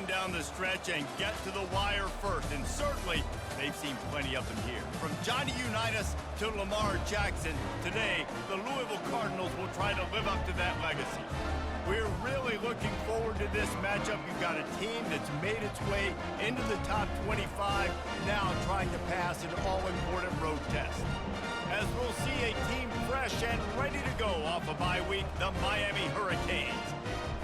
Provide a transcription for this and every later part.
run down the stretch and get to the wire first, and certainly they've seen plenty of them here. From Johnny Unitas to Lamar Jackson, today the Louisville Cardinals will try to live up to that legacy. We're really looking forward to this matchup. You've got a team that's made its way into the top 25, now trying to pass an all-important road test. As we'll see a team fresh and ready to go off a bye week, the Miami Hurricanes,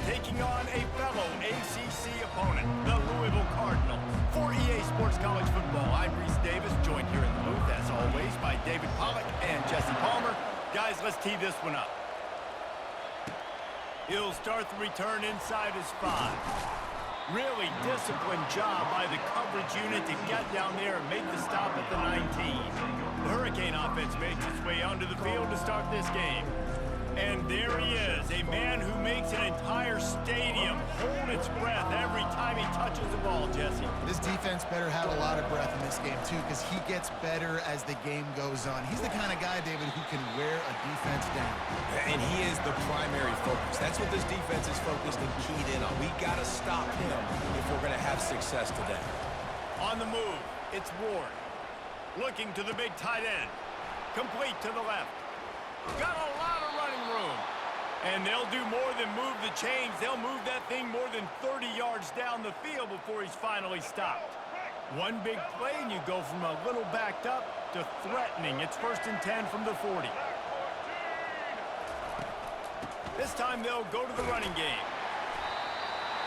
taking on a fellow ACC opponent, the Louisville Cardinals. For EA Sports College Football, I'm Reese Davis, joined here in the booth, as always, by David Pollack and Jesse Palmer. Guys, let's tee this one up. He'll start the return inside his 5. Really disciplined job by the coverage unit to get down there and make the stop at the 19. The Hurricane offense makes its way onto the field to start this game. And there he is, a man who makes an entire stadium hold its breath every time he touches the ball, Jesse. This defense better have a lot of breath in this game, too, because he gets better as the game goes on. He's the kind of guy, David, who can wear a defense down. And he is the primary focus. That's what this defense is focused and keyed in on. We got to stop him if we're going to have success today. On the move, it's Ward. Looking to the big tight end. Complete to the left. Got a lot of running room. And they'll do more than move the chains. They'll move that thing more than 30 yards down the field before he's finally stopped. One big play, and you go from a little backed up to threatening. It's 1st and 10 from the 40. This time they'll go to the running game.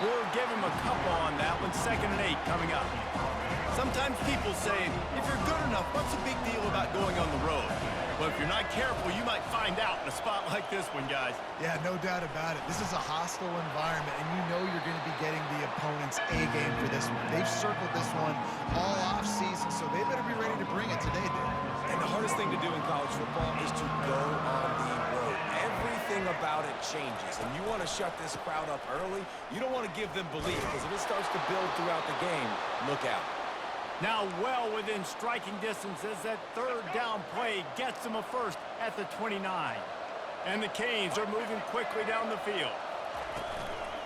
We'll give him a couple on that one. 2nd and 8 coming up. Sometimes people say, if you're good enough, what's the big deal about going on the road? But if you're not careful, you might find out in a spot like this one, guys. Yeah, no doubt about it. This is a hostile environment, and you know you're going to be getting the opponent's A game for this one. They've circled this one all off-season, so they better be ready to bring it today, Dave. And the hardest thing to do in college football is to go on the road. Everything about it changes, and you want to shut this crowd up early. You don't want to give them belief, because if it starts to build throughout the game, look out. Now well within striking distance as that 3rd down play gets them a first at the 29. And the Canes are moving quickly down the field.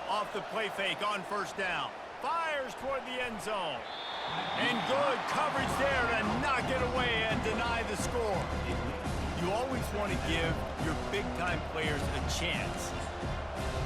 Off the play fake on 1st down. Fires toward the end zone. And good coverage there to knock it away and deny the score. You always want to give your big-time players a chance.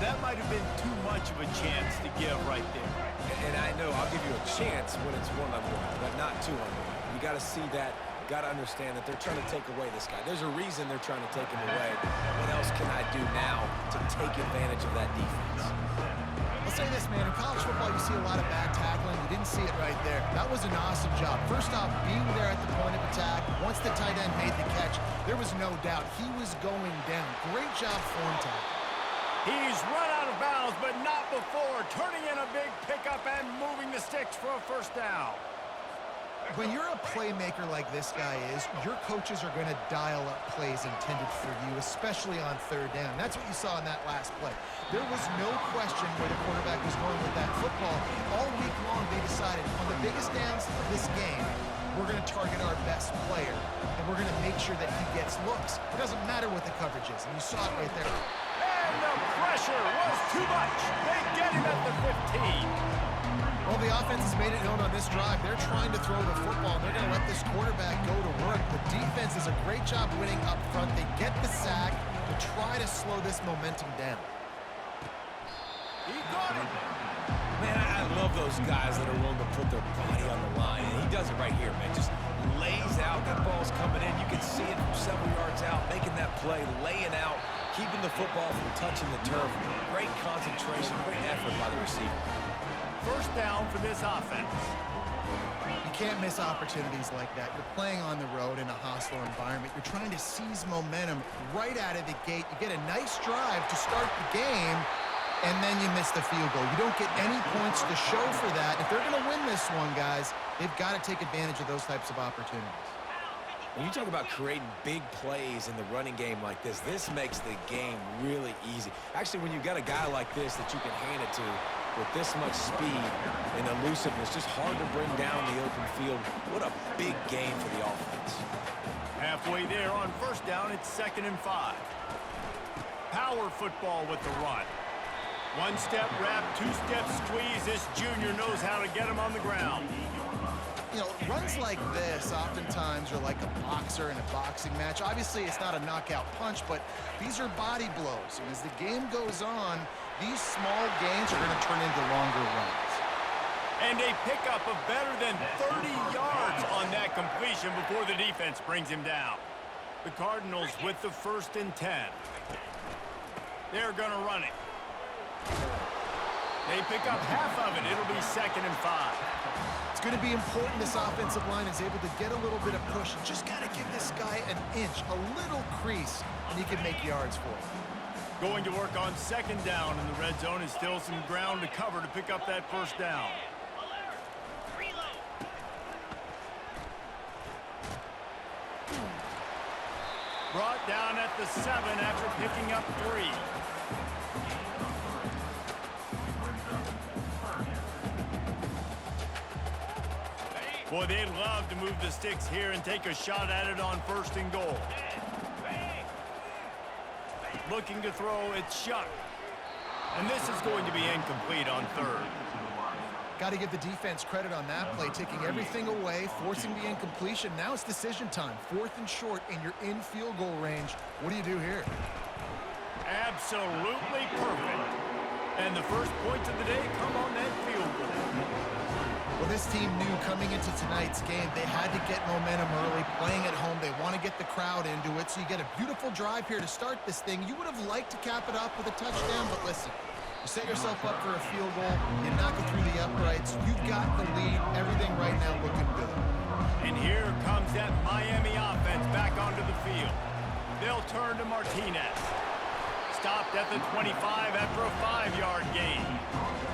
That might have been too much of a chance to give right there. And I know I'll give you a chance when it's one-on-one, but not two-on-one. You got to see that, got to understand that they're trying to take away this guy. There's a reason they're trying to take him away. What else can I do now to take advantage of that defense? I'll say this, man. In college football, you see a lot of bad tackling. You didn't see it right there. That was an awesome job. First off, being there at the point of attack. Once the tight end made the catch, there was no doubt he was going down. Great job form tackle. He's run out of bounds, but not before. Turning in a big pickup and moving the sticks for a 1st down. When you're a playmaker like this guy is, your coaches are going to dial up plays intended for you, especially on 3rd down. That's what you saw in that last play. There was no question where the quarterback was going with that football. All week long, they decided on the biggest downs of this game, we're going to target our best player, and we're going to make sure that he gets looks. It doesn't matter what the coverage is, and you saw it right there. And the pressure was too much. They get him at the 15. Well, the offense has made it known on this drive. They're trying to throw the football, and they're going to let this quarterback go to work. The defense does a great job winning up front. They get the sack to try to slow this momentum down. He got it. Man, I love those guys that are willing to put their body on the line. And he does it right here, man. Just lays out. That ball's coming in. You can see it from several yards out, making that play, laying out, keeping the football from touching the turf. Great concentration, great effort by the receiver. 1st down for this offense. You can't miss opportunities like that. You're playing on the road in a hostile environment. You're trying to seize momentum right out of the gate. You get a nice drive to start the game, and then you miss the field goal. You don't get any points to show for that. If they're going to win this one, guys, they've got to take advantage of those types of opportunities. When you talk about creating big plays in the running game like this makes the game really easy. Actually, when you've got a guy like this that you can hand it to with this much speed and elusiveness, just hard to bring down the open field. What a big game for the offense. Halfway there on 1st down, it's 2nd and 5. Power football with the run. One-step wrap, two-step squeeze. This junior knows how to get him on the ground. You know, runs like this oftentimes are like a boxer in a boxing match. Obviously, it's not a knockout punch, but these are body blows. And as the game goes on, these small gains are going to turn into longer runs. And a pickup of better than 30 yards on that completion before the defense brings him down. The Cardinals with the 1st and 10. They're going to run it. They pick up half of it. It'll be 2nd and 5. It's going to be important this offensive line is able to get a little bit of push. You just got to give this guy an inch, a little crease, and he can make yards for it. Going to work on 2nd down in the red zone, and still some ground to cover to pick up that 1st down. Brought down at the 7 after picking up 3. Boy, they'd love to move the sticks here and take a shot at it on 1st and goal. Looking to throw, it's Shuck. And this is going to be incomplete on 3rd. Got to give the defense credit on that play, taking everything away, forcing the incompletion. Now it's decision time. 4th and short, and you're in field goal range. What do you do here? Absolutely perfect. And the first points of the day come on that field goal. Well, this team knew coming into tonight's game they had to get momentum early, playing at home. They want to get the crowd into it, so you get a beautiful drive here to start this thing. You would have liked to cap it up with a touchdown, but listen, you set yourself up for a field goal, you knock it through the uprights, you've got the lead, everything right now looking good. And here comes that Miami offense back onto the field. They'll turn to Martinez. Stopped at the 25 after a 5-yard gain.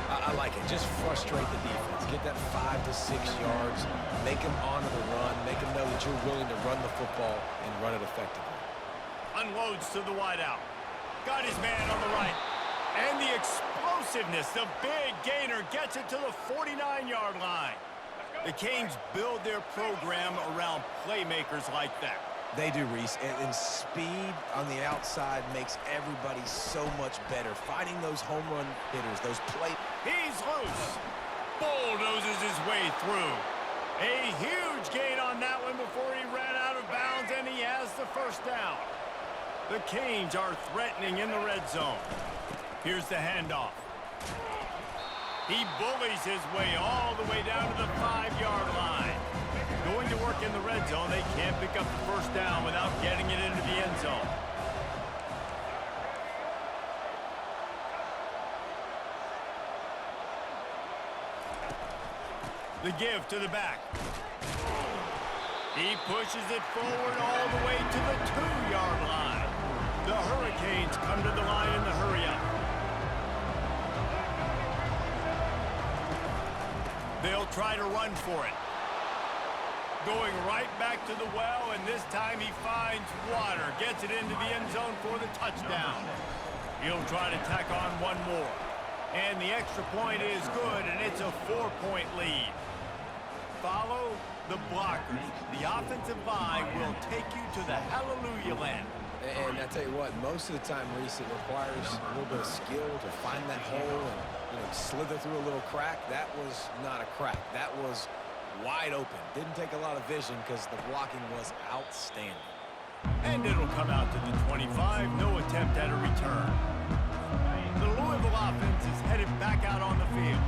I like it. Just frustrate the defense. Get that 5 to 6 yards. Make them honor the run. Make them know that you're willing to run the football and run it effectively. Unloads to the wideout. Got his man on the right. And the explosiveness, the big gainer gets it to the 49-yard line. The Canes build their program around playmakers like that. They do, Reese, and speed on the outside makes everybody so much better. Finding those home run hitters, those play... He's loose. Bulldozes his way through. A huge gain on that one before he ran out of bounds, and he has the 1st down. The Canes are threatening in the red zone. Here's the handoff. He bullies his way all the way down to the 5-yard line. Going to work in the red zone, they can't pick up the 1st down without getting it into the end zone. The give to the back. He pushes it forward all the way to the 2-yard line. The Hurricanes come to the line in the hurry-up. They'll try to run for it. Going right back to the well, and this time he finds water. Gets it into the end zone for the touchdown. He'll try to tack on one more. And the extra point is good, and it's a 4-point lead. Follow the blockers. The offensive line will take you to the hallelujah land. And I tell you what, most of the time, Reese, it requires a little bit of skill to find that hole and slither through a little crack. That was not a crack. That was wide open. Didn't take a lot of vision because the blocking was outstanding. And it'll come out to the 25. No attempt at a return. The Louisville offense is headed back out on the field.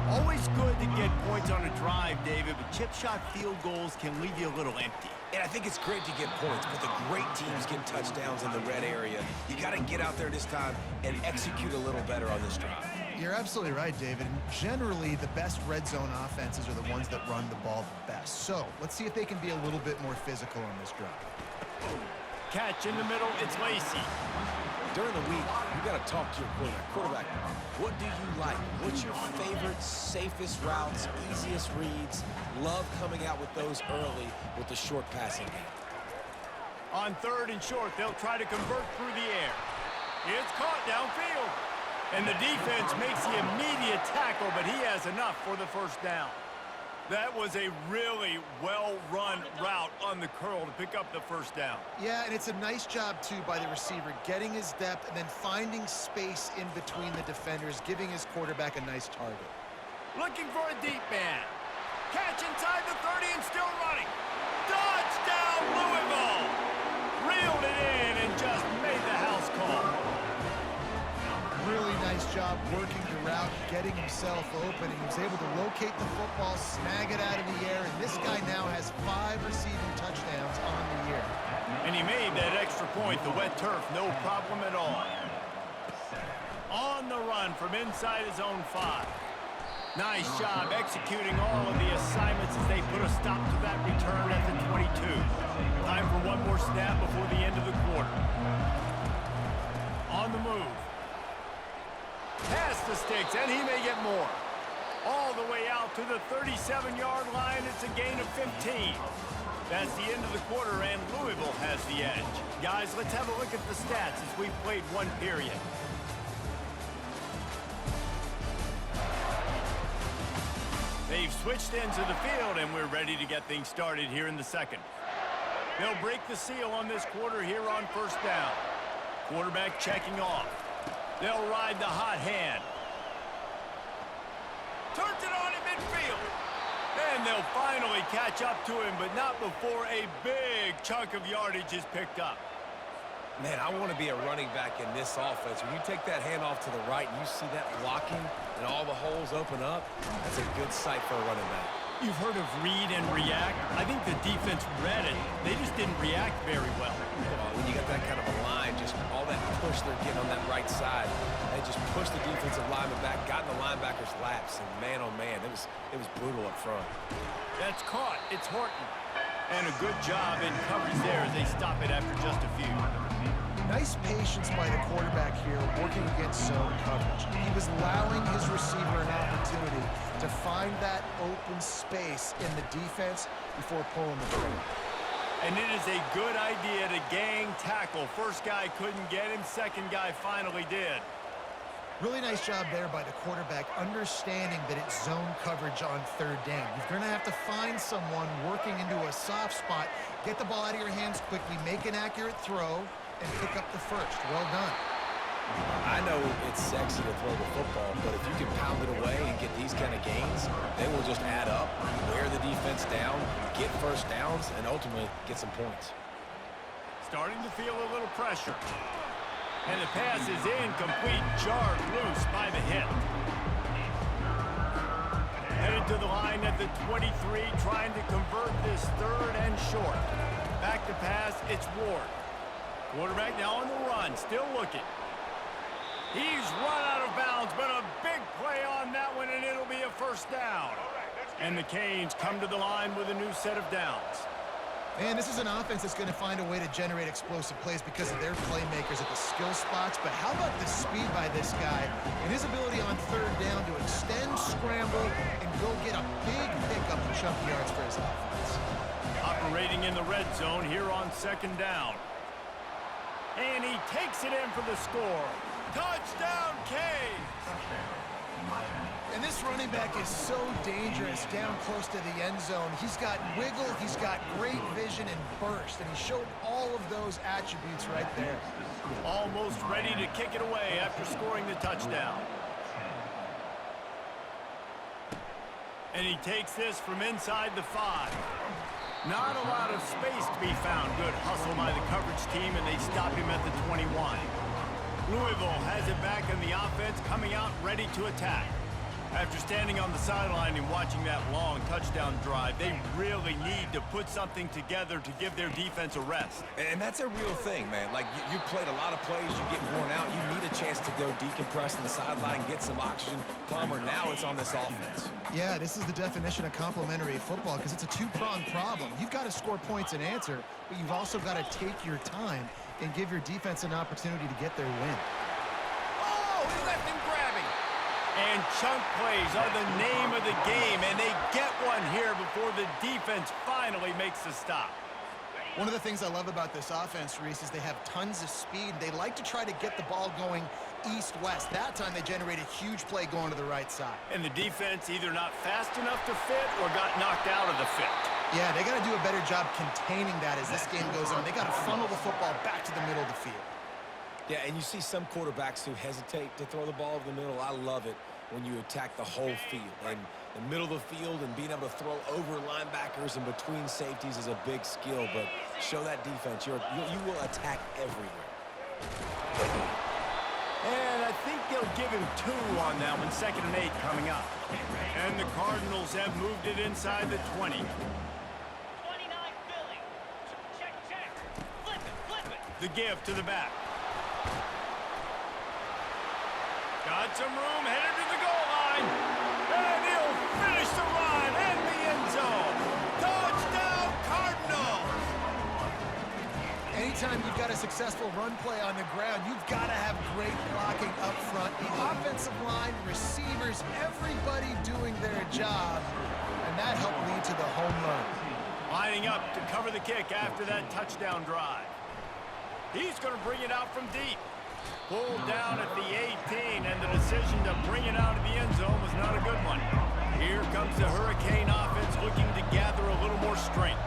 Always good to get points on a drive, David, but chip shot field goals can leave you a little empty. And I think it's great to get points, but the great teams get touchdowns in the red area. You got to get out there this time and execute a little better on this drive. You're absolutely right, David. And generally, the best red zone offenses are the ones that run the ball the best. So let's see if they can be a little bit more physical on this drive. Catch in the middle, it's Lacey. During the week, you got to talk to your quarterback. What do you like? What's your favorite, safest routes, easiest reads? Love coming out with those early with the short passing game. On 3rd and short, they'll try to convert through the air. It's caught downfield. And the defense makes the immediate tackle, but he has enough for the 1st down. That was a really well-run route on the curl to pick up the first down. Yeah, and it's a nice job, too, by the receiver, getting his depth and then finding space in between the defenders, giving his quarterback a nice target. Looking for a deep man. Catch inside the 30 and still running. Touchdown, Louisville! Reeled it in and just made the house call. Really nice job working the route, getting himself open, and he was able to locate the football, snag it out of the air, and this guy now has 5 receiving touchdowns on the year. And he made that extra point, the wet turf, no problem at all. On the run from inside his own 5. Nice job executing all of the assignments as they put a stop to that return at the 22. Time for one more snap before the end of the quarter. On the move. Past the sticks, and he may get more. All the way out to the 37-yard line. It's a gain of 15. That's the end of the quarter, and Louisville has the edge. Guys, let's have a look at the stats as we've played one period. They've switched ends of the field, and we're ready to get things started here in the second. They'll break the seal on this quarter here on first down. Quarterback checking off. They'll ride the hot hand. Turns it on in midfield. And they'll finally catch up to him, but not before a big chunk of yardage is picked up. Man, I want to be a running back in this offense. When you take that handoff to the right and you see that blocking and all the holes open up, that's a good sight for a running back. You've heard of read and react. I think the defense read it. They just didn't react very well. When you got that kind of a line, just all that push they're getting on that right side, they just pushed the defensive lineman back, got in the linebacker's laps, and man, oh man, it was brutal up front. That's caught. It's Horton. And a good job in coverage there as they stop it after just a few. Nice patience by the quarterback here working against zone coverage. He was allowing his receiver an opportunity to find that open space in the defense before pulling the trigger. And it is a good idea to gang tackle. First guy couldn't get him, second guy finally did. Really nice job there by the quarterback, understanding that it's zone coverage on third down. You're going to have to find someone working into a soft spot, get the ball out of your hands quickly, make an accurate throw, and pick up the first. Well done. I know it's sexy to throw the football, but if you can pound it away and get these kind of gains, they will just add up, wear the defense down, get first downs, and ultimately get some points. Starting to feel a little pressure. And the pass is incomplete, jarred loose by the hit. Headed to the line at the 23, trying to convert this third and short. Back to pass, it's Ward. Quarterback now on the run, still looking. He's run out of bounds, but a big play on that one, and it'll be a first down. And the Canes come to the line with a new set of downs. Man, this is an offense that's going to find a way to generate explosive plays because of their playmakers at the skill spots. But how about the speed by this guy and his ability on third down to extend, scramble, and go get a big pickup and chunky yards for his offense. Operating in the red zone here on second down. And he takes it in for the score. Touchdown, Canes! And this running back is so dangerous down close to the end zone. He's got wiggle, he's got great vision and burst, and he showed all of those attributes right there. Almost ready to kick it away after scoring the touchdown. And he takes this from inside the 5. Not a lot of space to be found. Good hustle by the coverage team, and they stop him at the 21. Louisville has it back in the offense, coming out ready to attack. After standing on the sideline and watching that long touchdown drive, they really need to put something together to give their defense a rest. And that's a real thing, man. Like, you played a lot of plays, you get worn out, you need a chance to go decompress on the sideline, get some oxygen. Plummer, now it's on this offense. Yeah, this is the definition of complementary football because it's a two-pronged problem. You've got to score points and answer, but you've also got to take your time and give your defense an opportunity to get their win. Oh, he left him grabbing. And chunk plays are the name of the game, and they get one here before the defense finally makes the stop. One of the things I love about this offense, Reese, is they have tons of speed. They like to try to get the ball going east-west. That time they generated a huge play going to the right side. And the defense either not fast enough to fit or got knocked out of the fit. Yeah, they got to do a better job containing that as this game goes on. They got to funnel the football back to the middle of the field. Yeah, and you see some quarterbacks who hesitate to throw the ball over the middle. I love it when you attack the whole field. And the middle of the field and being able to throw over linebackers and between safeties is a big skill. But show that defense. You will attack everywhere. And I think they'll give him 2 on that one. 2nd and 8 coming up. And the Cardinals have moved it inside the 20. 29 Philly. Check. Flip it. The give to the back. Got some room, headed to the goal line. And he'll finish the run in the end zone. Touchdown, Cardinals! Anytime you've got a successful run play on the ground, you've got to have great blocking up front. The offensive line, receivers, everybody doing their job. And that helped lead to the home run. Lining up to cover the kick after that touchdown drive. He's going to bring it out from deep. Pulled down at the 18, and the decision to bring it out of the end zone was not a good one. Here comes the Hurricane offense looking to gather a little more strength.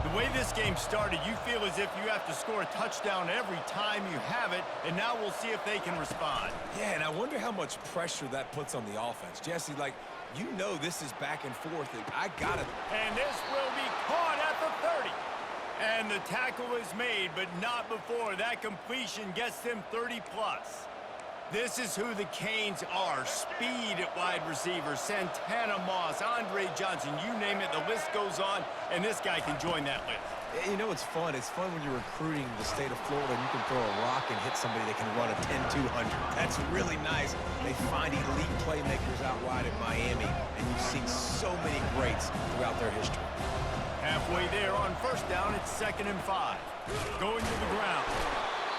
The way this game started, you feel as if you have to score a touchdown every time you have it, and now we'll see if they can respond. Yeah, and I wonder how much pressure that puts on the offense. Jesse, like, you know this is back and forth, and I got it. And this will be caught at the 30. And the tackle is made, but not before that completion gets them 30-plus. This is who the Canes are. Speed at wide receiver. Santana Moss, Andre Johnson, you name it, the list goes on, and this guy can join that list. You know, it's fun. It's fun when you're recruiting the state of Florida and you can throw a rock and hit somebody that can run a 10-200. That's really nice. They find elite playmakers out wide at Miami, and you've seen so many greats throughout their history. Halfway there on 1st down, it's 2nd and 5. Going to the ground.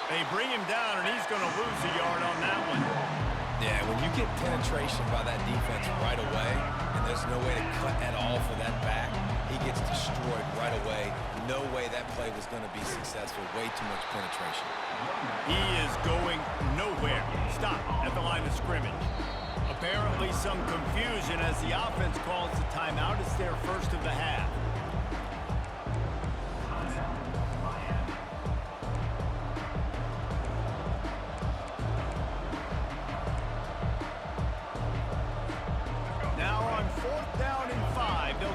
They bring him down, and he's going to lose a yard on that one. Yeah, when you get penetration by that defense right away, and there's no way to cut at all for that back, he gets destroyed right away. No way that play was going to be successful. Way too much penetration. He is going nowhere. Stop at the line of scrimmage. Apparently some confusion as the offense calls the timeout. It's their first of the half.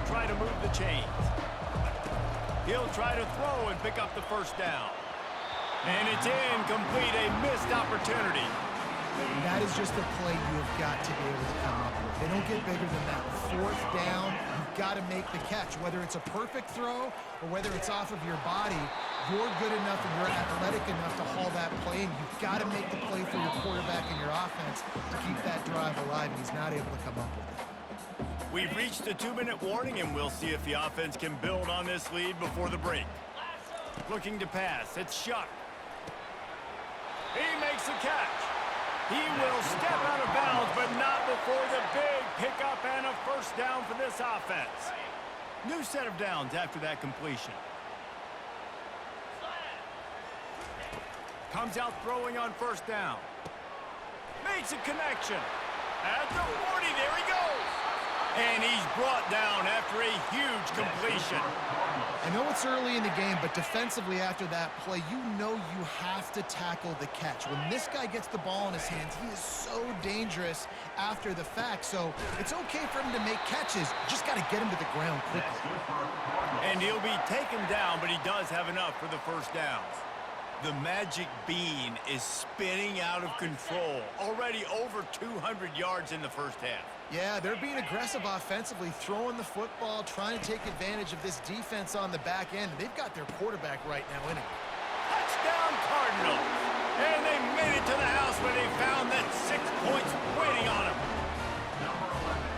Try to move the chains. He'll try to throw and pick up the 1st down. And it's incomplete, a missed opportunity. That is just a play you have got to be able to come up with. They don't get bigger than that. 4th down, you've got to make the catch. Whether it's a perfect throw or whether it's off of your body, you're good enough and you're athletic enough to haul that play, and you've got to make the play for your quarterback and your offense to keep that drive alive, and he's not able to come up with it. We've reached the 2-minute warning, and we'll see if the offense can build on this lead before the break. Looking to pass. It's Shuck. He makes the catch. He will step out of bounds, but not before the big pickup and a 1st down for this offense. New set of downs after that completion. Comes out throwing on 1st down. Makes a connection. At the 40, there he goes. And he's brought down after a huge completion. I know it's early in the game, but defensively after that play, you know you have to tackle the catch. When this guy gets the ball in his hands, he is so dangerous after the fact. So it's okay for him to make catches. Just got to get him to the ground quickly. And he'll be taken down, but he does have enough for the 1st down. The magic bean is spinning out of control. Already over 200 yards in the 1st half. Yeah, they're being aggressive offensively, throwing the football, trying to take advantage of this defense on the back end. They've got their quarterback right now in it. Touchdown, Cardinals! And they made it to the house where they found that 6 points waiting on them.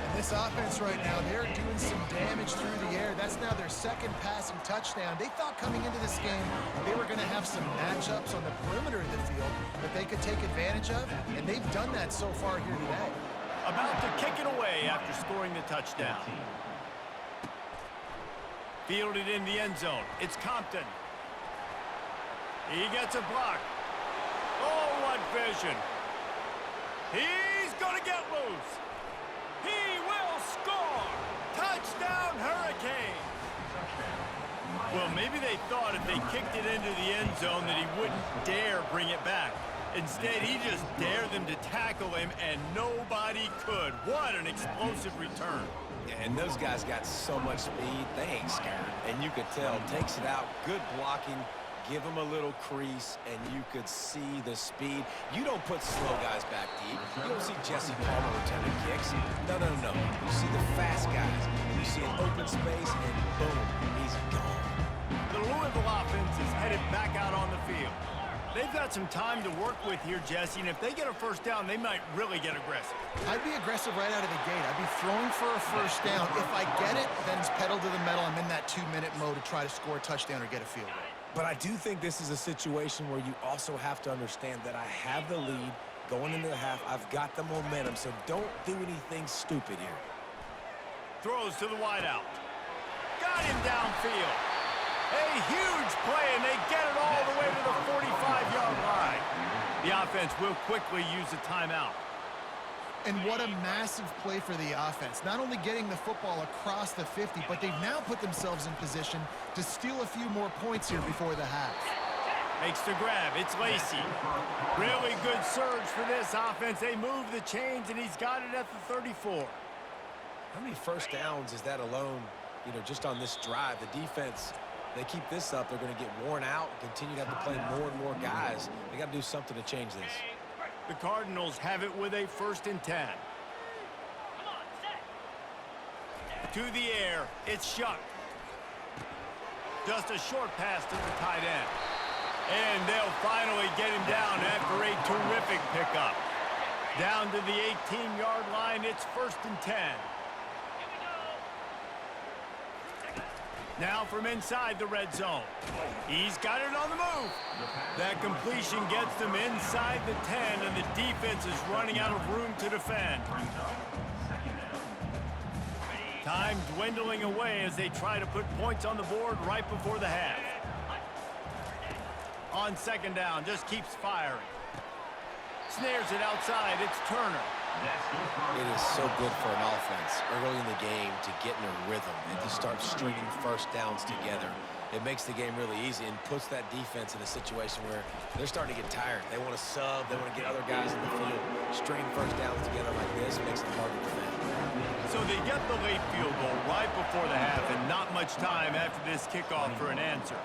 And this offense right now, they're doing some damage through the air. That's now their 2nd passing touchdown. They thought coming into this game they were going to have some matchups on the perimeter of the field that they could take advantage of, and they've done that so far here today. About to kick it away after scoring the touchdown. Fielded in the end zone. It's Compton. He gets a block. Oh, what vision. He's going to get loose. He will score. Touchdown, Hurricanes. Well, maybe they thought if they kicked it into the end zone that he wouldn't dare bring it back. Instead, he just dared them to tackle him, and nobody could. What an explosive return. Yeah, and those guys got so much speed, they ain't scared. And you could tell, takes it out, good blocking, give him a little crease, and you could see the speed. You don't put slow guys back deep. You don't see Jesse Palmer returning kicks. No. You see the fast guys, and you see an open space, and boom, he's gone. The Louisville offense is headed back out on the field. They've got some time to work with here, Jesse, and if they get a first down, they might really get aggressive. I'd be aggressive right out of the gate. I'd be throwing for a first down. If I get it, then it's pedal to the metal. I'm in that 2-minute mode to try to score a touchdown or get a field goal. But I do think this is a situation where you also have to understand that I have the lead going into the half. I've got the momentum, so don't do anything stupid here. Throws to the wideout. Got him downfield. A huge play, and they get it all the way to the 45-yard line. The offense will quickly use a timeout. And what a massive play for the offense. Not only getting the football across the 50, but they've now put themselves in position to steal a few more points here before the half. Makes the grab. It's Lacey. Really good surge for this offense. They move the chains, and he's got it at the 34. How many first downs is that alone, just on this drive? The defense, they keep this up, they're going to get worn out, continue to have to play more and more guys. They got to do something to change this. The Cardinals have it with a 1st and 10. To the air, it's Shuck. Just a short pass to the tight end. And they'll finally get him down after a terrific pickup. Down to the 18-yard line, it's 1st and 10. Now from inside the red zone. He's got it on the move. That completion gets them inside the 10, and the defense is running out of room to defend. Time dwindling away as they try to put points on the board right before the half. On 2nd down, just keeps firing. Snares it outside, it's Turner. It is so good for an offense early in the game to get in a rhythm and to start stringing first downs together. It makes the game really easy and puts that defense in a situation where they're starting to get tired. They want to sub, they want to get other guys in the field. Stringing first downs together like this makes it hard to defend. So they get the late field goal right before the half, and not much time after this kickoff for an answer.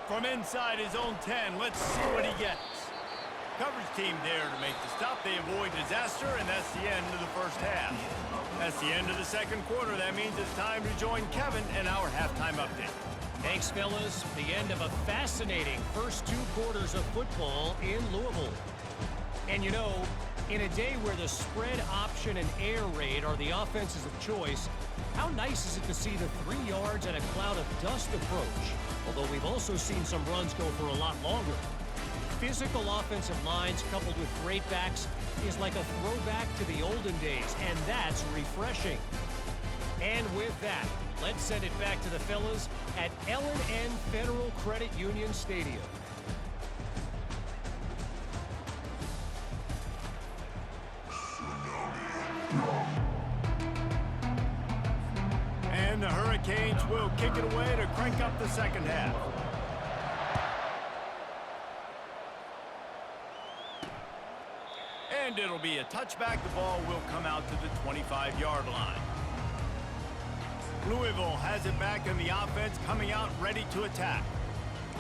From inside his own 10, let's see what he gets. Coverage team there to make the stop. They avoid disaster, and that's the end of the first half. That's the end of the 2nd quarter. That means it's time to join Kevin in our halftime update. Thanks, fellas. The end of a fascinating first 2 quarters of football in Louisville. And in a day where the spread option and air raid are the offenses of choice, how nice is it to see the 3 yards and a cloud of dust approach? Although we've also seen some runs go for a lot longer. Physical offensive lines coupled with great backs is like a throwback to the olden days, and that's refreshing. And with that, let's send it back to the fellas at L&N Federal Credit Union Stadium. And the Hurricanes will kick it away to crank up the 2nd half. And it'll be a touchback. The ball will come out to the 25-yard line. Louisville has it back, and the offense coming out ready to attack.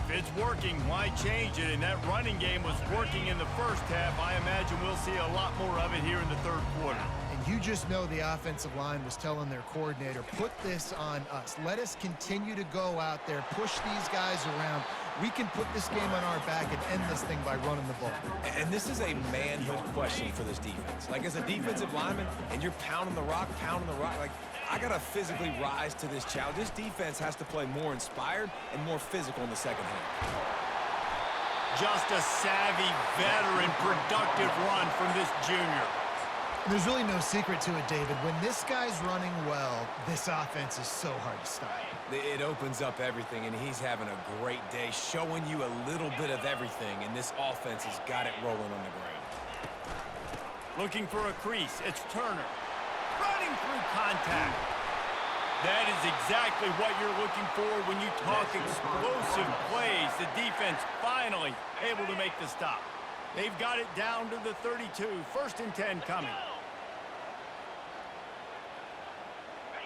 If it's working, why change it? And that running game was working in the first half. I imagine we'll see a lot more of it here in the 3rd quarter. And you just know the offensive line was telling their coordinator, put this on us. Let us continue to go out there, push these guys around. We can put this game on our back and end this thing by running the ball. And this is a manhood question for this defense. Like, as a defensive lineman, and you're pounding the rock, like, I got to physically rise to this challenge. This defense has to play more inspired and more physical in the 2nd half. Just a savvy, veteran, productive run from this junior. There's really no secret to it, David. When this guy's running well, this offense is so hard to stop. It opens up everything, and he's having a great day, showing you a little bit of everything, and this offense has got it rolling on the ground. Looking for a crease. It's Turner. Running through contact. That is exactly what you're looking for when you talk explosive plays. The defense finally able to make the stop. They've got it down to the 32. 1st and 10 coming.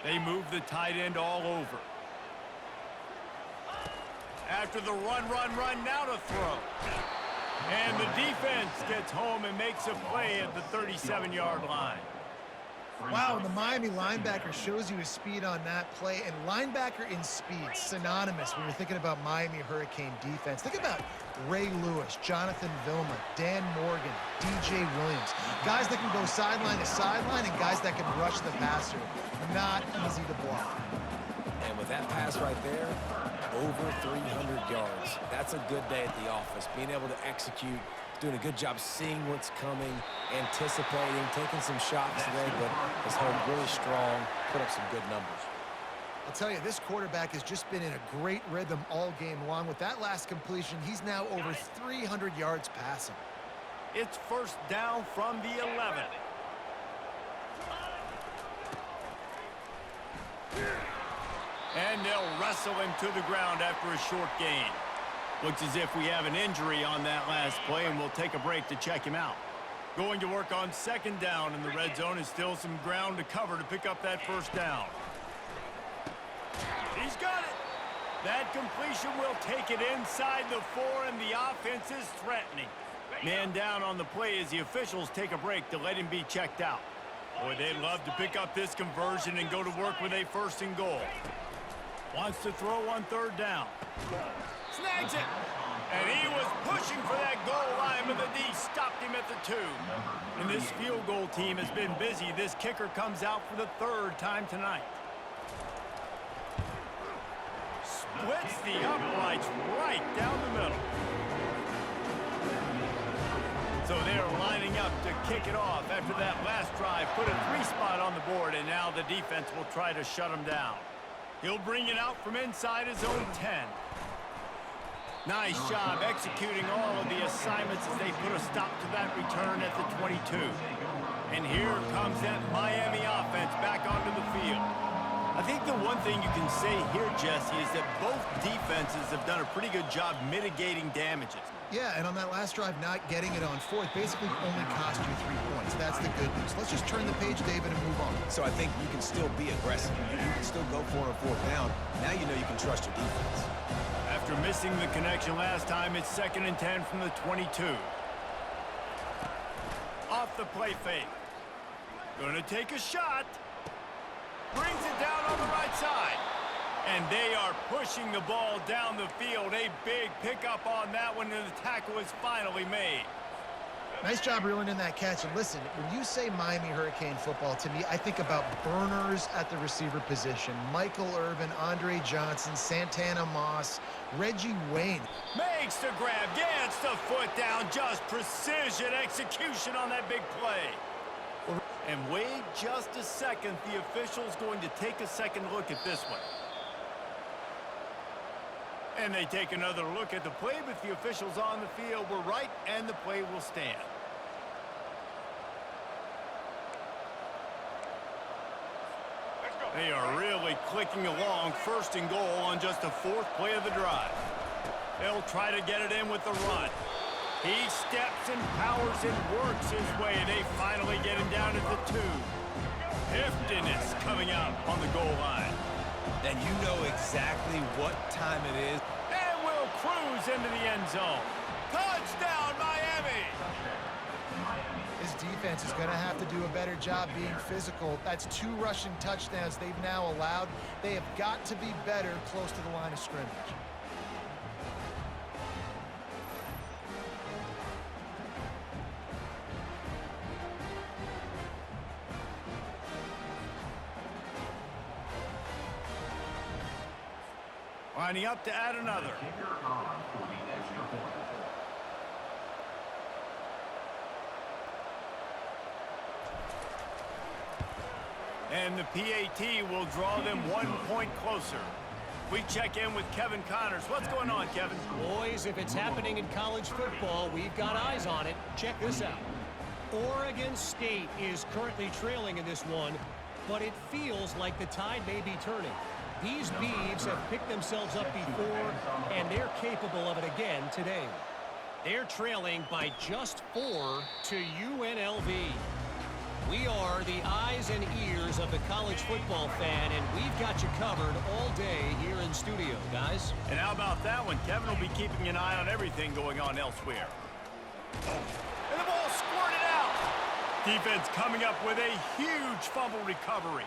They move the tight end all over. After the run, now to throw. And the defense gets home and makes a play at the 37-yard line. Wow, and the Miami linebacker shows you his speed on that play. And linebacker in speed, synonymous when you're thinking about Miami Hurricane defense. Think about Ray Lewis, Jonathan Vilma, Dan Morgan, DJ Williams. Guys that can go sideline to sideline and guys that can rush the passer. Not easy to block. And with that pass right there, over 300 yards. That's a good day at the office. Being able to execute, doing a good job seeing what's coming, anticipating, taking some shots today, but is home really strong, put up some good numbers. I'll tell you, this quarterback has just been in a great rhythm all game long. With that last completion, he's now over 300 yards passing. It's 1st down from the 11. And they'll wrestle him to the ground after a short gain. Looks as if we have an injury on that last play, and we'll take a break to check him out. Going to work on 2nd down in the red zone is still some ground to cover to pick up that 1st down. He's got it. That completion will take it inside the 4, and the offense is threatening. Man down on the play as the officials take a break to let him be checked out. Boy, they'd love to pick up this conversion and go to work with a 1st and goal. Wants to throw on 3rd down. Snags it. And he was pushing for that goal line, but the D stopped him at the 2. And this field goal team has been busy. This kicker comes out for the 3rd time tonight. Splits the uprights right down the middle. So they're lining up to kick it off after that last drive. Put a 3 spot on the board, and now the defense will try to shut him down. He'll bring it out from inside his own 10. Nice job executing all of the assignments as they put a stop to that return at the 22. And here comes that Miami offense back onto the field. I think the one thing you can say here, Jesse, is that both defenses have done a pretty good job mitigating damages. Yeah, and on that last drive, not getting it on 4th basically only cost you 3 points. That's the good news. Let's just turn the page, David, and move on. So I think you can still be aggressive. You can still go for it on 4th down. Now you know you can trust your defense. After missing the connection last time, it's 2nd and 10 from the 22. Off the play fake. Gonna take a shot. Brings it down on the right side. And they are pushing the ball down the field. A big pickup on that one, and the tackle is finally made. Nice job reeling in that catch. And listen, when you say Miami Hurricane football, to me, I think about burners at the receiver position. Michael Irvin, Andre Johnson, Santana Moss, Reggie Wayne. Makes the grab, gets the foot down, just precision execution on that big play. And wait just a second, the official's going to take a second look at this one. And they take another look at the play, but the officials on the field were right, and the play will stand. They are really clicking along. 1st and goal on just the 4th play of the drive. They'll try to get it in with the run. He steps and powers and works his way. They finally get him down at the 2. Heftiness coming out on the goal line. And you know exactly what time it is. And will cruise into the end zone. Touchdown, Miami! This defense is going to have to do a better job being physical. That's 2 rushing touchdowns they've now allowed. They have got to be better close to the line of scrimmage. Lining up to add another. And the PAT will draw them 1 point closer. We check in with Kevin Connors. What's going on, Kevin? Boys, if it's happening in college football, we've got eyes on it. Check this out. Oregon State is currently trailing in this one, but it feels like the tide may be turning. These Beavs have picked themselves up before, and they're capable of it again today. They're trailing by just 4 to UNLV. We are the eyes and ears of the college football fan, and we've got you covered all day here in studio, guys. And how about that one? Kevin will be keeping an eye on everything going on elsewhere. And the ball squirted out. Defense coming up with a huge fumble recovery.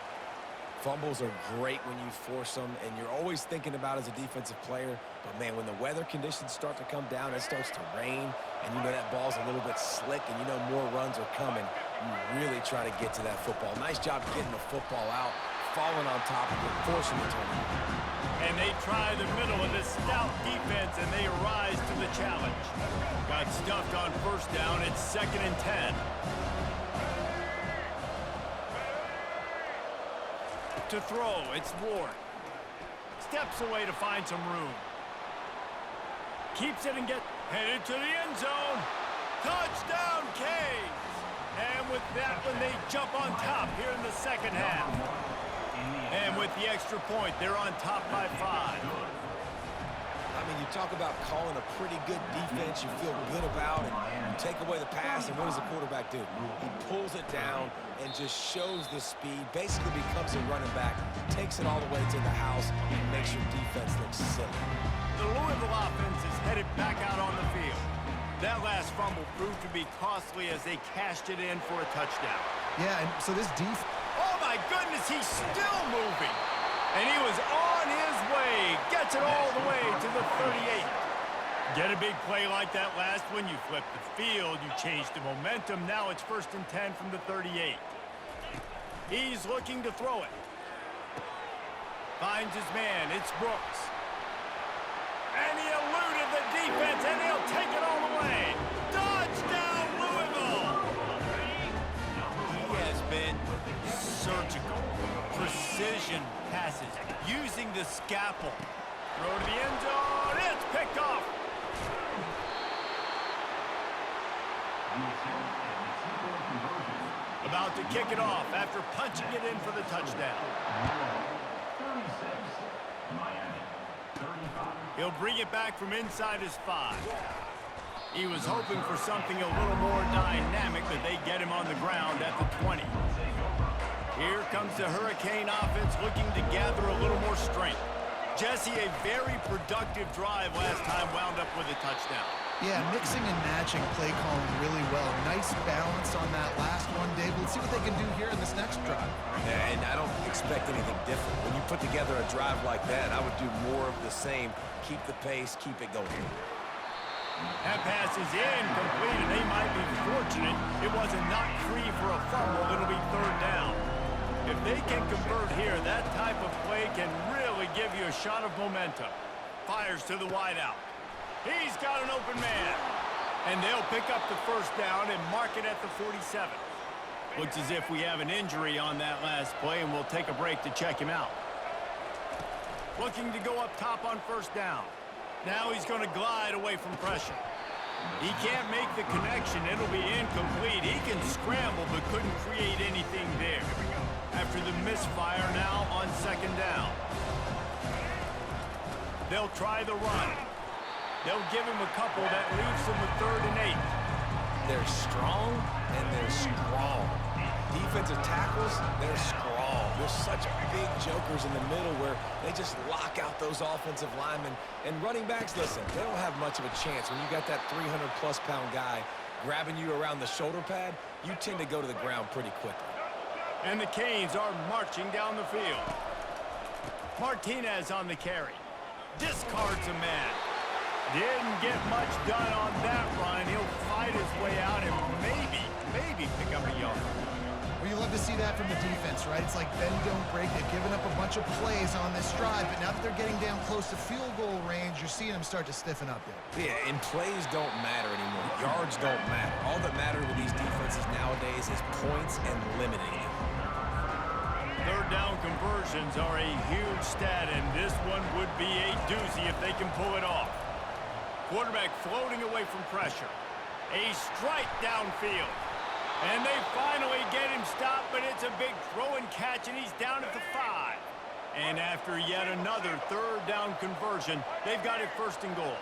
Fumbles are great when you force them, and you're always thinking about as a defensive player. But, man, when the weather conditions start to come down, it starts to rain, and you know that ball's a little bit slick, and you know more runs are coming. You really try to get to that football. Nice job getting the football out, falling on top of it, forcing the turnover. And they try the middle of this stout defense, and they rise to the challenge. Got stuffed on first down. It's 2nd and 10. To throw, it's Ward. Steps away to find some room. Keeps it and headed to the end zone. Touchdown, Canes! And with that one, they jump on top here in the second half. And with the extra point, they're on top by 5. I mean, you talk about calling a pretty good defense you feel good about, and you take away the pass, and what does the quarterback do? He pulls it down and just shows the speed, basically becomes a running back, takes it all the way to the house, and makes your defense look silly. The Louisville offense is headed back out on the field. That last fumble proved to be costly as they cashed it in for a touchdown. Yeah, and so this defense... Oh, my goodness, he's still moving. And he was on his way. Gets it all the way to the 38. Get a big play like that last one, you flip the field, you change the momentum. Now it's 1st and 10 from the 38. He's looking to throw it. Finds his man. It's Brooks. And he eluded the defense, and he'll take it all the way. Touchdown, Louisville! He has been surgical. Precision passes, using the scalpel. Throw to the end zone. It's picked off. About to kick it off after punching it in for the touchdown. He'll bring it back from inside his 5. He was hoping for something a little more dynamic, but they get him on the ground at the 20. Here comes the Hurricane offense looking to gather a little more strength. Jesse, a very productive drive last time wound up with a touchdown. Yeah, mixing and matching play calling really well. Nice balance on that last one, Dave. Let's see what they can do here in this next drive. And I don't expect anything different. When you put together a drive like that, I would do more of the same. Keep the pace, keep it going. That pass is incomplete, and they might be fortunate it wasn't knocked free for a fumble. It'll be 3rd down. If they can convert here, that type of play can really give you a shot of momentum. Fires to the wideout. He's got an open man. And they'll pick up the 1st down and mark it at the 47. Looks as if we have an injury on that last play, and we'll take a break to check him out. Looking to go up top on 1st down. Now he's going to glide away from pressure. He can't make the connection. It'll be incomplete. He can scramble but couldn't create anything there. After the misfire now on 2nd down. They'll try the run. They'll give him a couple that leaves him with 3rd and 8. They're strong and they're strong. Defensive tackles, they're strong. They're such big jokers in the middle where they just lock out those offensive linemen. And running backs, listen, they don't have much of a chance. When you got that 300-plus pound guy grabbing you around the shoulder pad, you tend to go to the ground pretty quickly. And the Canes are marching down the field. Martinez on the carry. Discards a man. Didn't get much done on that run. He'll fight his way out and maybe pick up a yard. Well, you love to see that from the defense, right? It's like bend, don't break. They've given up a bunch of plays on this drive, but now that they're getting down close to field goal range, you're seeing them start to stiffen up there. Yeah, and plays don't matter anymore. Yards don't matter. All that matters with these defenses nowadays is points and limiting it. 3rd down conversions are a huge stat, and this one would be a doozy if they can pull it off. Quarterback floating away from pressure. A strike downfield. And they finally get him stopped, but it's a big throw and catch, and he's down at the 5. And after yet another third down conversion, they've got it first and goal.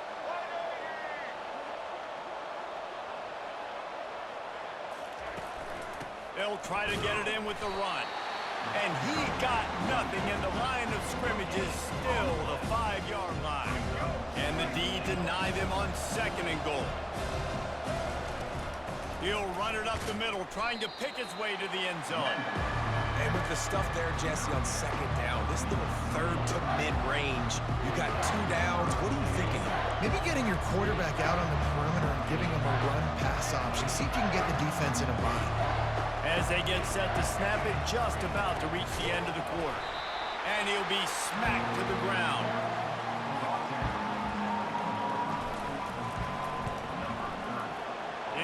They'll try to get it in with the run. And he got nothing, and the line of scrimmage is still the 5-yard line. And the D deny them on second and goal. He'll run it up the middle, trying to pick his way to the end zone. And with the stuff there, Jesse, on second down, this little third to mid-range, you got 2 downs. What are you thinking? Maybe getting your quarterback out on the perimeter and giving him a run-pass option. See if you can get the defense in a bind. As they get set to snap it, just about to reach the end of the quarter. And he'll be smacked to the ground.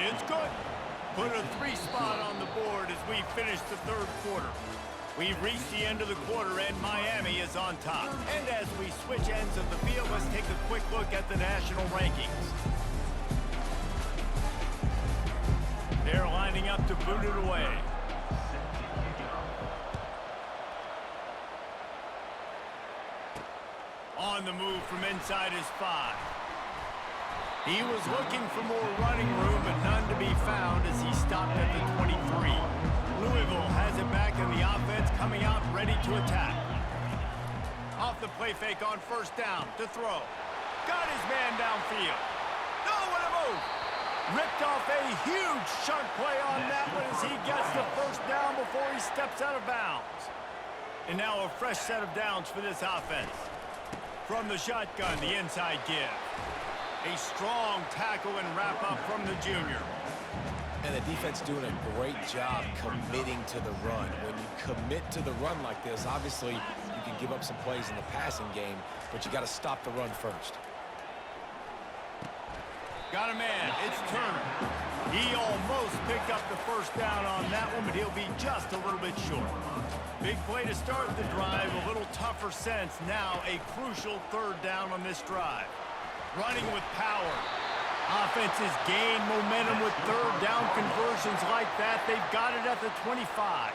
It's good. Put a 3 spot on the board as we finish the third quarter. We've reached the end of the quarter, and Miami is on top. And as we switch ends of the field, let's take a quick look at the national rankings. They're lining up to boot it away. On the move from inside his 5. He was looking for more running room, but none to be found as he stopped at the 23. Louisville has it back, and the offense coming out ready to attack. Off the play fake on first down to throw. Got his man downfield. Oh, what a move! Ripped off a huge chunk play on that one as he gets the first down before he steps out of bounds. And now a fresh set of downs for this offense. From the shotgun, the inside give. A strong tackle and wrap-up from the junior. And the defense doing a great job committing to the run. When you commit to the run like this, obviously you can give up some plays in the passing game, but you got to stop the run first. Got a man. It's Turner. He almost picked up the first down on that one, but he'll be just a little bit short. Big play to start the drive. A little tougher sense. Now a crucial third down on this drive. Running with power. Offenses gain momentum with third down conversions like that. They've got it at the 25.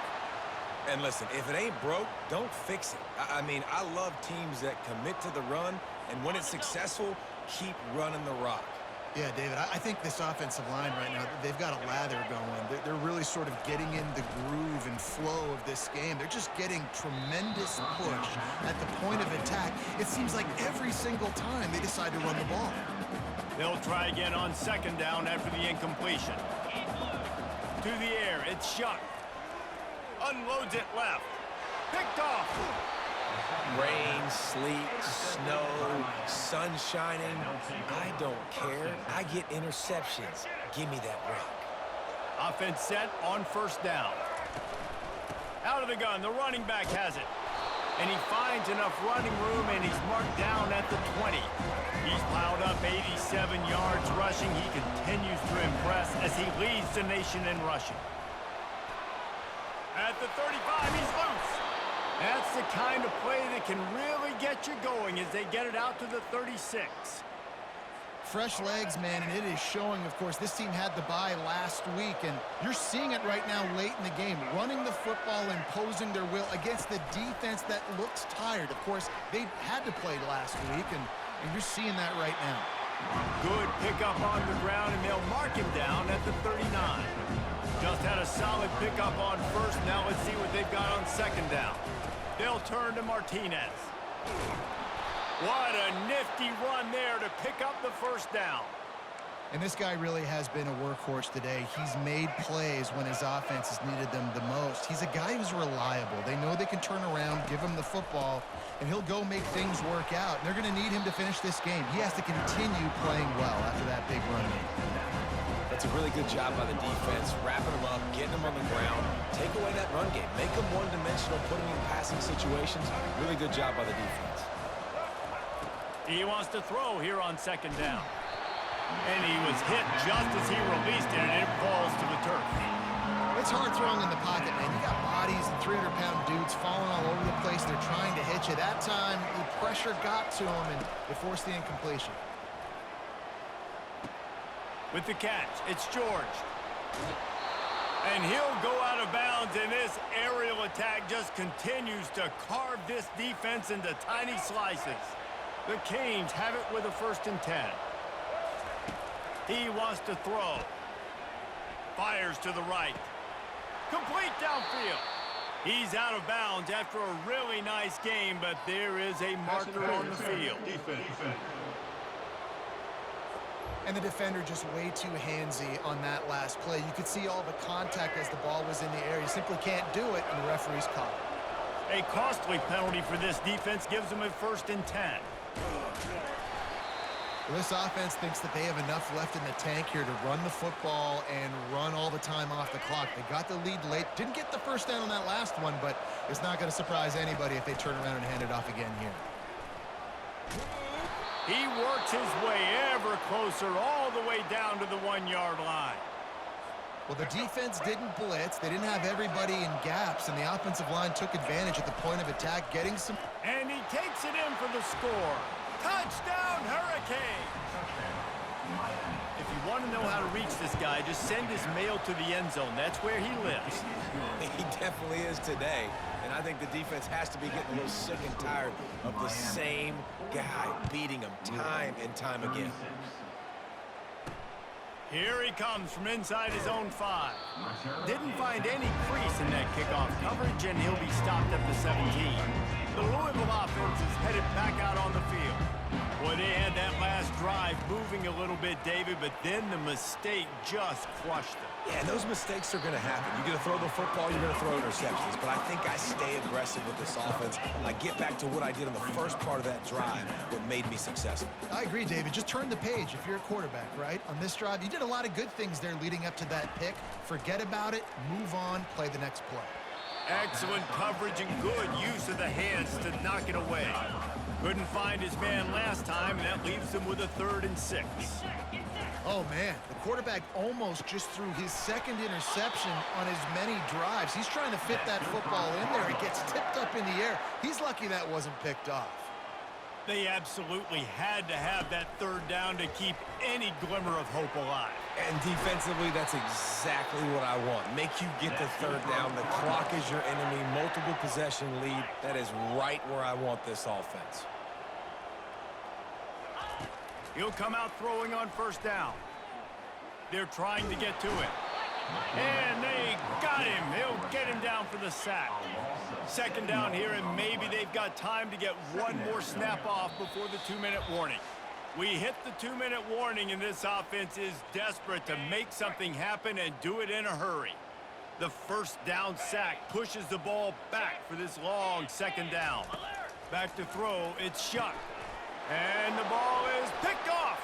And listen, if it ain't broke, don't fix it. I mean, I love teams that commit to the run, and when it's successful, keep running the rock. Yeah, David, I think this offensive line right now, they've got a lather going. They're really sort of getting in the groove and flow of this game. They're just getting tremendous push at the point of attack. It seems like every single time they decide to run the ball. They'll try again on second down after the incompletion. To the air, it's Shuck. Unloads it left. Picked off. Rain, sleet, snow, sun shining. I don't care. I get interceptions. Give me that rock. Offense set on first down. Out of the gun, the running back has it. And he finds enough running room, and he's marked down at the 20. He's piled up 87 yards rushing. He continues to impress as he leads the nation in rushing. At the 35, he's loose. That's the kind of play that can really get you going as they get it out to the 36. Fresh legs, man, and it is showing, of course. This team had the bye last week, and you're seeing it right now late in the game. Running the football, imposing their will against the defense that looks tired. Of course, they had to play last week, and you're seeing that right now. Good pickup on the ground, and they'll mark him down at the 39. Just had a solid pickup on first. Now let's see what they've got on second down. They'll turn to Martinez. What a nifty run there to pick up the first down. And this guy really has been a workhorse today. He's made plays when his offense has needed them the most. He's a guy who's reliable. They know they can turn around, give him the football, and he'll go make things work out. And they're going to need him to finish this game. He has to continue playing well after that big run game. That's a really good job by the defense, wrapping them up, getting them on the ground, take away that run game, make them one-dimensional, put them in passing situations. Really good job by the defense. He wants to throw here on second down. And he was hit just as he released it, and it falls to the turf. It's hard throwing in the pocket, man. You got bodies and 300-pound dudes falling all over the place. They're trying to hit you. That time, the pressure got to him, and it forced the incompletion. With the catch, it's George. And he'll go out of bounds, and this aerial attack just continues to carve this defense into tiny slices. The Canes have it with a 1st and 10. He wants to throw. Fires to the right. Complete downfield. He's out of bounds after a really nice game, but there is a marker on the field. And the defender just way too handsy on that last play. You could see all the contact as the ball was in the air. You simply can't do it, and the referee's caught it. A costly penalty for this defense gives them a 1st and 10. Well, this offense thinks that they have enough left in the tank here to run the football and run all the time off the clock. They got the lead late. Didn't get the 1st down on that last one, but it's not going to surprise anybody if they turn around and hand it off again here. He works his way ever closer all the way down to the 1-yard line. Well, the defense didn't blitz. They didn't have everybody in gaps, and the offensive line took advantage at the point of attack, getting some... And he takes it in for the score. Touchdown, Hurricanes! If you want to know how to reach this guy, just send his mail to the end zone. That's where he lives. He definitely is today. And I think the defense has to be getting a little sick and tired of the same guy beating him time and time again. Here he comes from inside his own 5. Didn't find any crease in that kickoff coverage, and he'll be stopped at the 17. The Louisville offense is headed back out on the field. Boy, they had that last drive moving a little bit, David, but then the mistake just crushed them. Yeah, and those mistakes are going to happen. You're going to throw the football, you're going to throw interceptions. But I think I stay aggressive with this offense. I get back to what I did in the first part of that drive, what made me successful. I agree, David. Just turn the page if you're a quarterback, right? On this drive, you did a lot of good things there leading up to that pick. Forget about it, move on, play the next play. Excellent coverage and good use of the hands to knock it away. Couldn't find his man last time, and that leaves him with a 3rd and 6. Oh, man, the quarterback almost just threw his 2nd interception on as many drives. He's trying to fit that football in there. It gets tipped up in the air. He's lucky that wasn't picked off. They absolutely had to have that 3rd down to keep any glimmer of hope alive. And defensively, that's exactly what I want. Make you get the 3rd down. The clock is your enemy. Multiple possession lead. That is right where I want this offense. He'll come out throwing on 1st down. They're trying to get to it. And they got him. They'll get him down for the sack. 2nd down here, and maybe they've got time to get one more snap off before the 2-minute warning. We hit the 2-minute warning, and this offense is desperate to make something happen and do it in a hurry. The 1st down sack pushes the ball back for this long 2nd down. Back to throw, it's Shuck. And the ball is picked off.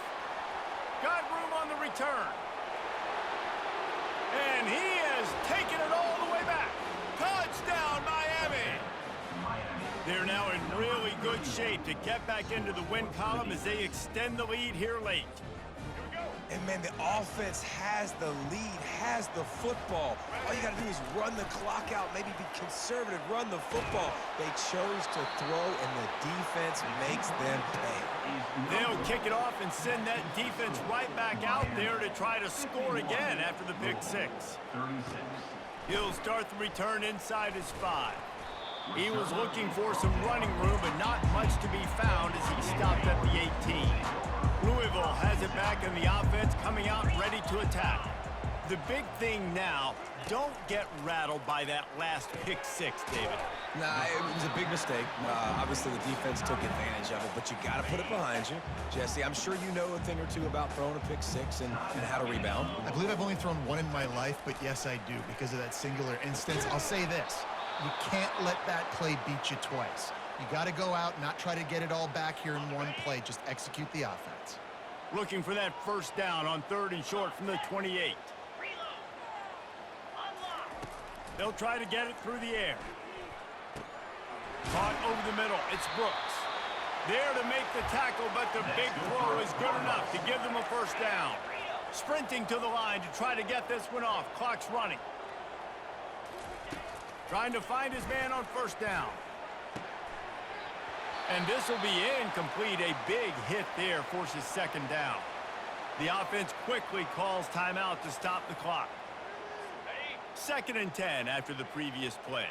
Got room on the return. And he has taken it all the way back. Touchdown, Miami! They're now in really good shape to get back into the win column as they extend the lead here late. And, man, the offense has the lead, has the football. All you got to do is run the clock out, maybe be conservative, run the football. They chose to throw, and the defense makes them pay. They'll kick it off and send that defense right back out there to try to score again after the pick 6. He'll start the return inside his 5. He was looking for some running room, but not much to be found as he stopped at the 18. Louisville has it back in the offense, coming out ready to attack. The big thing now, don't get rattled by that last pick 6, David. Nah, it was a big mistake. Obviously, the defense took advantage of it, but you got to put it behind you. Jesse, I'm sure you know a thing or two about throwing a pick 6 and how to rebound. I believe I've only thrown one in my life, but yes, I do, because of that singular instance. I'll say this. You can't let that play beat you twice. You got to go out, not try to get it all back here in one play. Just execute the offense. Looking for that 1st down on 3rd and short from the 28. They'll try to get it through the air. Caught over the middle. It's Brooks. There to make the tackle, but the big throw is good enough to give them a 1st down. Sprinting to the line to try to get this one off. Clock's running. Trying to find his man on 1st down. And this will be incomplete. A big hit there forces 2nd down. The offense quickly calls timeout to stop the clock. 2nd and 10 after the previous play.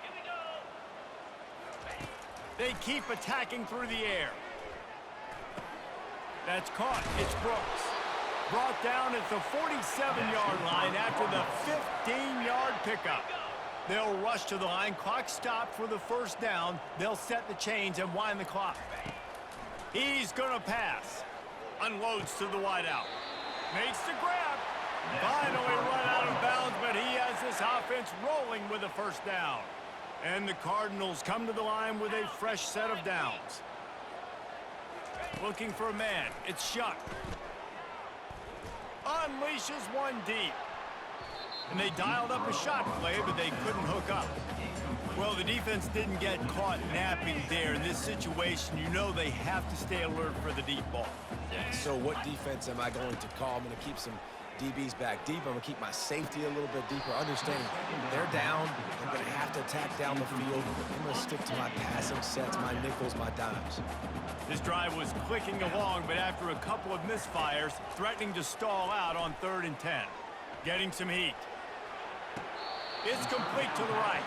Here we go. They keep attacking through the air. That's caught. It's Brooks. Brought down at the 47-yard line after the 15-yard pickup. They'll rush to the line. Clock stopped for the first down. They'll set the chains and wind the clock. He's going to pass. Unloads to the wideout. Makes the grab. Finally run out of bounds, but he has this offense rolling with a first down. And the Cardinals come to the line with a fresh set of downs. Looking for a man. It's Shuck. Unleashes one deep. And they dialed up a shot play, but they couldn't hook up. Well, the defense didn't get caught napping there. In this situation, you know they have to stay alert for the deep ball. Yeah, so what defense am I going to call? I'm going to keep some DBs back deep. I'm going to keep my safety a little bit deeper, understanding they're down. I'm going to have to attack down the field. I'm going to stick to my passing sets, my nickels, my dimes. This drive was clicking along, but after a couple of misfires, threatening to stall out on 3rd and 10. Getting some heat. It's complete to the right.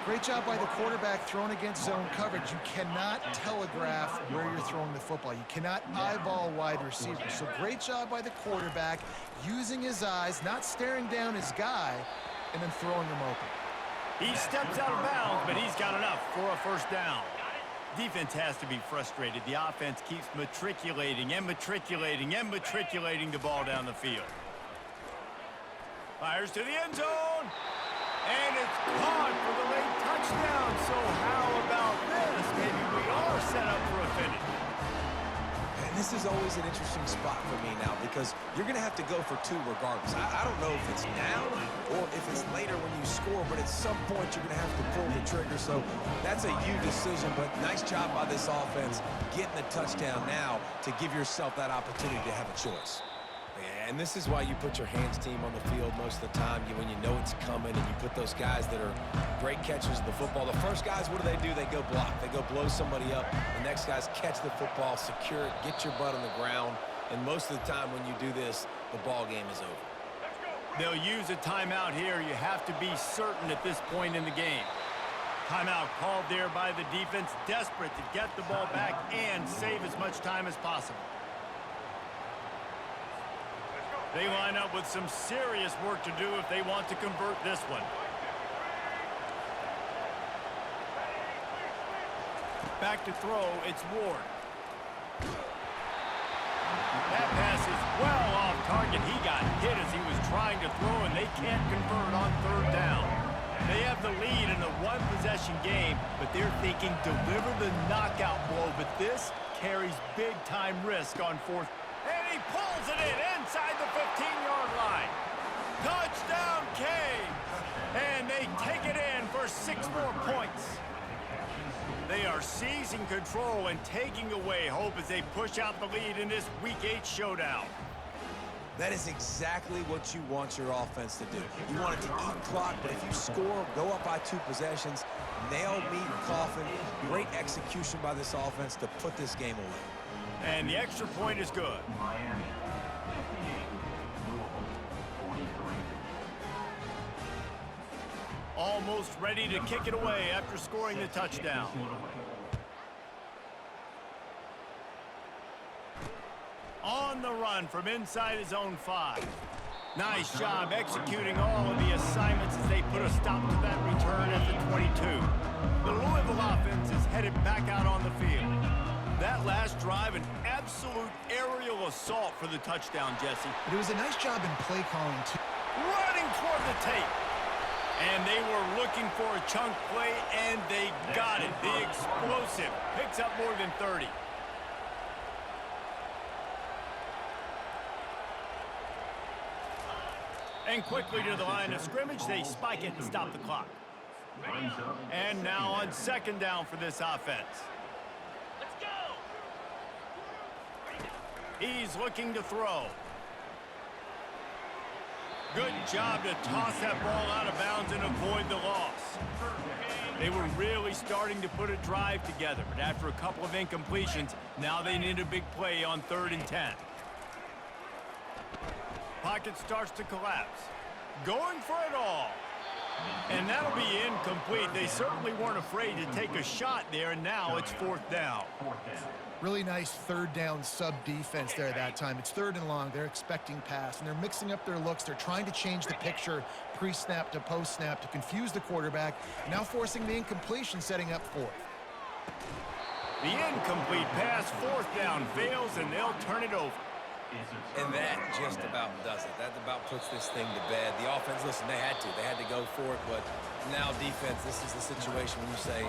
Great job by the quarterback throwing against zone coverage. You cannot telegraph where you're throwing the football. You cannot eyeball wide receivers. So great job by the quarterback using his eyes, not staring down his guy, and then throwing him open. He steps out of bounds, but he's got enough for a first down. Defense has to be frustrated. The offense keeps matriculating and matriculating and matriculating the ball down the field. Fires to the end zone. And it's caught for the late touchdown. So how about this? Maybe we are set up for a finish. And this is always an interesting spot for me now because you're going to have to go for 2 regardless. I don't know if it's now or if it's later when you score, but at some point you're going to have to pull the trigger. So that's a you decision, but nice job by this offense getting the touchdown now to give yourself that opportunity to have a choice. And this is why you put your hands team on the field most of the time when you know it's coming, and you put those guys that are great catchers of the football. The first guys, what do? They go block. They go blow somebody up. The next guys catch the football, secure it, get your butt on the ground. And most of the time when you do this, the ball game is over. They'll use a timeout here. You have to be certain at this point in the game. Timeout called there by the defense, desperate to get the ball back and save as much time as possible. They line up with some serious work to do if they want to convert this one. Back to throw, it's Ward. That pass is well off target. He got hit as he was trying to throw, and they can't convert on 3rd down. They have the lead in a one-possession game, but they're thinking deliver the knockout blow, but this carries big-time risk on 4th. And he pulls it in inside the 15-yard line. Touchdown, Canes. And they take it in for 6 more points. They are seizing control and taking away hope as they push out the lead in this Week 8 showdown. That is exactly what you want your offense to do. You want it to eat clock, but if you score, go up by 2 possessions, nail meat and coffin. Great execution by this offense to put this game away. And the extra point is good. Miami, 58, Louisville, 43. Almost ready to kick it away after scoring the touchdown. On the run from inside his own 5. Nice job executing all of the assignments as they put a stop to that return at the 22. The Louisville offense is headed back out on the field. That last drive, an absolute aerial assault for the touchdown, Jesse. But it was a nice job in play calling, too. Running toward the tape. And they were looking for a chunk play, and they got it. The explosive picks up more than 30. And quickly to the line of scrimmage, they spike it and stop the clock. And now on 2nd down for this offense. Let's go. He's looking to throw. Good job to toss that ball out of bounds and avoid the loss. They were really starting to put a drive together, but after a couple of incompletions, now they need a big play on 3rd and 10. Pocket starts to collapse. going for it all. And that'll be incomplete. They certainly weren't afraid to take a shot there, and now it's 4th down. Really nice third down sub defense there that time. It's 3rd and long. They're expecting pass, and they're mixing up their looks. They're trying to change the picture pre-snap to post-snap to confuse the quarterback, now forcing the incompletion, setting up 4th. The incomplete pass, 4th down, fails, and they'll turn it over. And that just about does it. That about puts this thing to bed. The offense, listen, they had to go for it, but now defense, this is the situation when you say,